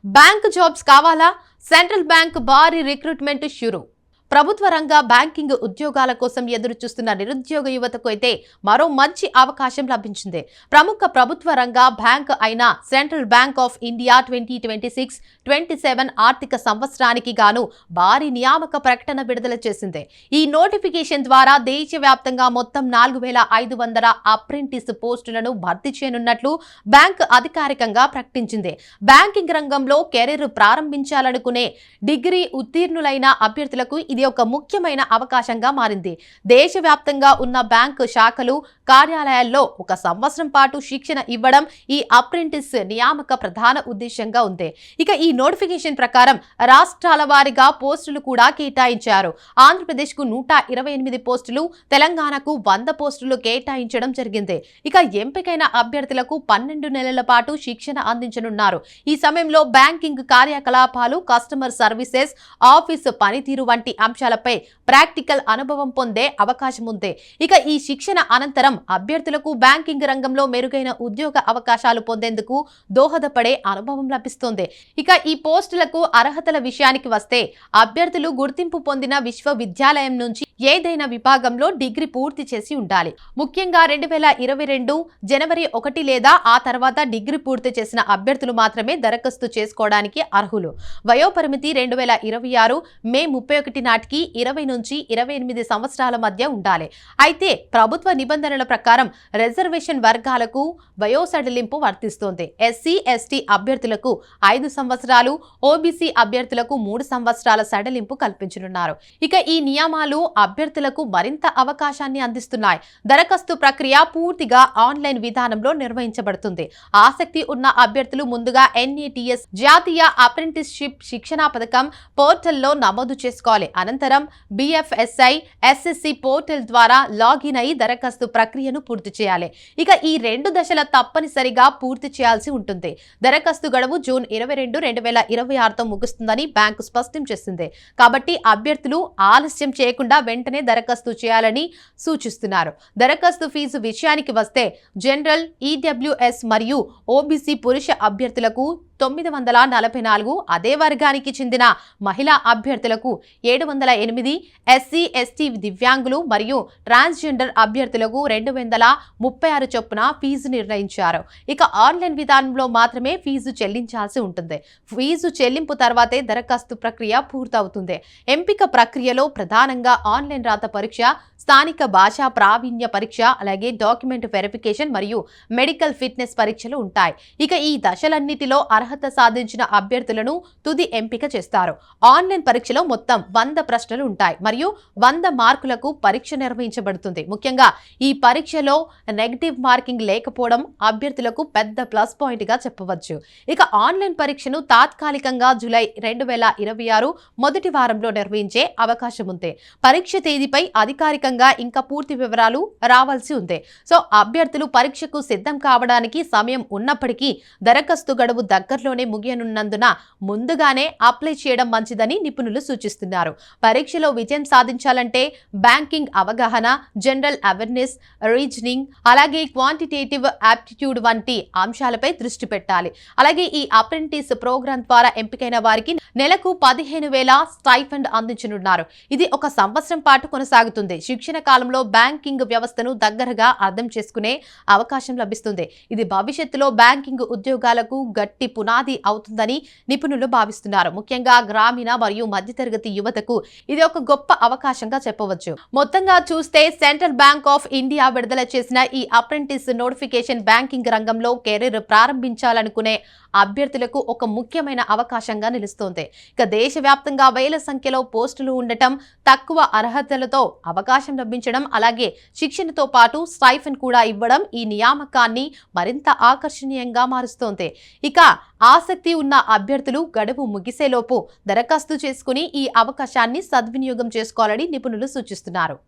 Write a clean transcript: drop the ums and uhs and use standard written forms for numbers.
Bank jobs కావాలా? Central bank భారీ recruitment షురూ. ప్రభుత్వ రంగ బ్యాంకింగ్ ఉద్యోగాల కోసం ఎదురు చూస్తున్న నిరుద్యోగ యువతకు అయితే మరో మంచి అవకాశం లభించింది. ప్రముఖ ప్రభుత్వ రంగ బ్యాంక్ అయిన సెంట్రల్ బ్యాంక్ ఆఫ్ ఇండియా 2026-27 ఆర్థిక సంవత్సరానికి గాను భారీ నియామక ప్రకటన విడుదల చేసింది. ఈ నోటిఫికేషన్ ద్వారా దేశవ్యాప్తంగా మొత్తం 4500 అప్రెంటిస్ పోస్టులను భర్తీ చేయనున్నట్లు బ్యాంక్ అధికారికంగా ప్రకటించింది. బ్యాంకింగ్ రంగంలో కెరీర్ ప్రారంభించాలనుకునే డిగ్రీ ఉత్తీర్ణులైన అభ్యర్థులకు ఇది ఒక ముఖ్యమైన అవకాశంగా మారింది. దేశవ్యాప్తంగా ఉన్న బ్యాంకు శాఖలు, కార్యాలయాల్లో 1 సంవత్సరం పాటు శిక్షణ ఇవ్వడం ఈ అప్రెంటిస్ నియామక ప్రధాన ఉద్దేశంగా ఉంది. ఇక ఈ నోటిఫికేషన్ ప్రకారం రాష్ట్రాల వారీగా పోస్టులు కూడా కేటాయించారు. ఆంధ్రప్రదేశ్కు 128 పోస్టులు, తెలంగాణకు 100 పోస్టులు కేటాయించడం జరిగింది. ఇక ఎంపికైన అభ్యర్థులకు 12 నెలల పాటు శిక్షణ అందించనున్నారు. ఈ సమయంలో బ్యాంకింగ్ కార్యకలాపాలు, కస్టమర్ సర్వీసెస్, ఆఫీసు పనితీరు వంటి అంశాలపై ప్రాక్టికల్ అనుభవం పొందే అవకాశం ఉంది. ఇక ఈ శిక్షణ అనంతరం అభ్యర్థులకు బ్యాంకింగ్ రంగంలో మెరుగైన ఉద్యోగ అవకాశాలు పొందేందుకు దోహదపడే అనుభవం లభిస్తుంది. ఇక ఈ పోస్టులకు అర్హతల విషయానికి వస్తే అభ్యర్థులు గుర్తింపు పొందిన విశ్వవిద్యాలయం నుంచి ఏదైనా విభాగంలో డిగ్రీ పూర్తి చేసి ఉండాలి. ముఖ్యంగా 2022 జనవరి 1 లేదా ఆ తర్వాత డిగ్రీ పూర్తి చేసిన అభ్యర్థులు మాత్రమే దరఖాస్తు చేసుకోవడానికి అర్హులు. వయోపరిమితి 2026 మే 31 నాటికి 20 నుంచి 28 సంవత్సరాల మధ్య ఉండాలి. అయితే ప్రభుత్వ నిబంధనల ప్రకారం రిజర్వేషన్ వర్గాలకు వయో సడలింపు వర్తిస్తోంది. ఎస్సీ, ఎస్టీ అభ్యర్థులకు 5 సంవత్సరాలు, ఓబీసీ అభ్యర్థులకు 3 సంవత్సరాల సడలింపు కల్పించనున్నారు. ఇక ఈ నియమాలు అభ్యర్థులకు మరింత అవకాశాన్ని అందిస్తున్నాయి. దరఖాస్తు ప్రక్రియ పూర్తిగా ఆన్లైన్ విధానంలో నిర్వహించబడుతుంది. ఆసక్తి ఉన్న అభ్యర్థులు ముందుగా NATS జాతీయ అప్రెంటిస్షిప్ శిక్షణా పథకం పోర్టల్లో నమోదు చేసుకోవాలి. అనంతరం BFSI SSC పోర్టల్ ద్వారా లాగిన్ అయి దరఖాస్తు ప్రక్రియను పూర్తి చేయాలి. ఇక ఈ 2 దశల తప్పనిసరిగా పూర్తి చేయాల్సి ఉంటుంది. దరఖాస్తు గడువు జూన్ 22, 2026తో ముగుస్తుందని బ్యాంకు స్పష్టం చేసింది. కాబట్టి అభ్యర్థులు ఆలస్యం చేయకుండా వెంటనే దరఖాస్తు చేయాలని సూచిస్తున్నారు. దరఖాస్తు ఫీజు విషయానికి వస్తే జనరల్, EWS మరియు OBC పురుష అభ్యర్థులకు 944, అదే వర్గానికి చెందిన మహిళా అభ్యర్థులకు 708, SC, ST దివ్యాంగులు మరియు ట్రాన్స్జెండర్ అభ్యర్థులకు 236 చొప్పున ఫీజు నిర్ణయించారు. ఇక ఆన్లైన్ విధానంలో మాత్రమే ఫీజు చెల్లించాల్సి ఉంటుంది. ఫీజు చెల్లింపు తర్వాతే దరఖాస్తు ప్రక్రియ పూర్తవుతుంది. ఎంపిక ప్రక్రియలో ప్రధానంగా ఆన్లైన్ రాత పరీక్ష, స్థానిక భాషా ప్రావీణ్య పరీక్ష, అలాగే డాక్యుమెంట్ వెరిఫికేషన్ మరియు మెడికల్ ఫిట్నెస్ పరీక్షలు ఉంటాయి. ఇక ఈ దశలన్నిటిలో అర్హత సాధించిన అభ్యర్థులను తుది ఎంపిక చేస్తారు. ఆన్లైన్ పరీక్షలో మొత్తం 100 ప్రశ్నలు ఉంటాయి మరియు 100 మార్కులకు పరీక్ష నిర్వహించబడుతుంది. ముఖ్యంగా ఈ పరీక్షలో నెగటివ్ మార్కింగ్ లేకపోవడం అభ్యర్థులకు పెద్ద ప్లస్ పాయింట్ గా చెప్పవచ్చు. ఇక ఆన్లైన్ పరీక్షను తాత్కాలికంగా జూలై 2026 మొదటి వారంలో నిర్వహించే అవకాశం ఉంది. పరీక్ష తేదీపై అధికారికంగా ఇంకా పూర్తి వివరాలు రావాల్సి ఉంది. సో అభ్యర్థులు పరీక్షకు సిద్ధం కావడానికి సమయం ఉన్నప్పటికీ దరఖాస్తు గడువు దగ్గరలోనే ముగియనున్నందున ముందుగానే అప్లై చేయడం మంచిదని నిపుణులు సూచిస్తున్నారు. పరీక్షలో విజయం సాధించాలంటే బ్యాంకింగ్ అవగాహన, జనరల్ అవేర్నెస్, రీజనింగ్, అలాగే క్వాంటిటేటివ్ ఆప్టిట్యూడ్ వంటి అంశాలపై దృష్టి పెట్టాలి. అలాగే ఈ అప్రెంటిస్ ప్రోగ్రాం ద్వారా ఎంపికైన వారికి నెలకు 15,000 స్టైఫండ్ అందించనున్నారు. ఇది 1 సంవత్సరం పాటు కొనసాగుతుంది. శిక్షణ కాలంలో బ్యాంకింగ్ వ్యవస్థను దగ్గరగా అర్థం చేసుకునే అవకాశం లభిస్తుంది. ఇది భవిష్యత్తులో బ్యాంకింగ్ ఉద్యోగాలకు గట్టి పునాది అవుతుందని నిపుణులు భావిస్తున్నారు. ముఖ్యంగా గ్రామీణ మరియు మధ్యతరగతి యువతకు ఇది ఒక గొప్ప అవకాశంగా చెప్పవచ్చు. మొత్తంగా చూస్తే సెంట్రల్ బ్యాంక్ ఆఫ్ ఇండియా విడుదల చేసిన ఈ అప్రెంటిస్ నోటిఫికేషన్ బ్యాంకింగ్ రంగంలో కెరీర్ ప్రారంభించాలనుకునే అభ్యర్థులకు ఒక ముఖ్యమైన అవకాశంగా నిలుస్తోంది. ఇక దేశవ్యాప్తంగా వేల సంఖ్యలో పోస్టులు ఉండటం, తక్కువ అర్హతలతో అవకాశం లభించడం, అలాగే శిక్షణతో పాటు స్టైఫండ్ కూడా ఇవ్వడం ఈ నియామకాన్ని మరింత ఆకర్షణీయంగా మారుస్తోంది. ఇక ఆసక్తి ఉన్న అభ్యర్థులు గడువు ముగిసేలోపు దరఖాస్తు చేసుకుని ఈ అవకాశాన్ని సద్వినియోగం చేసుకోవాలని నిపుణులు సూచిస్తున్నారు.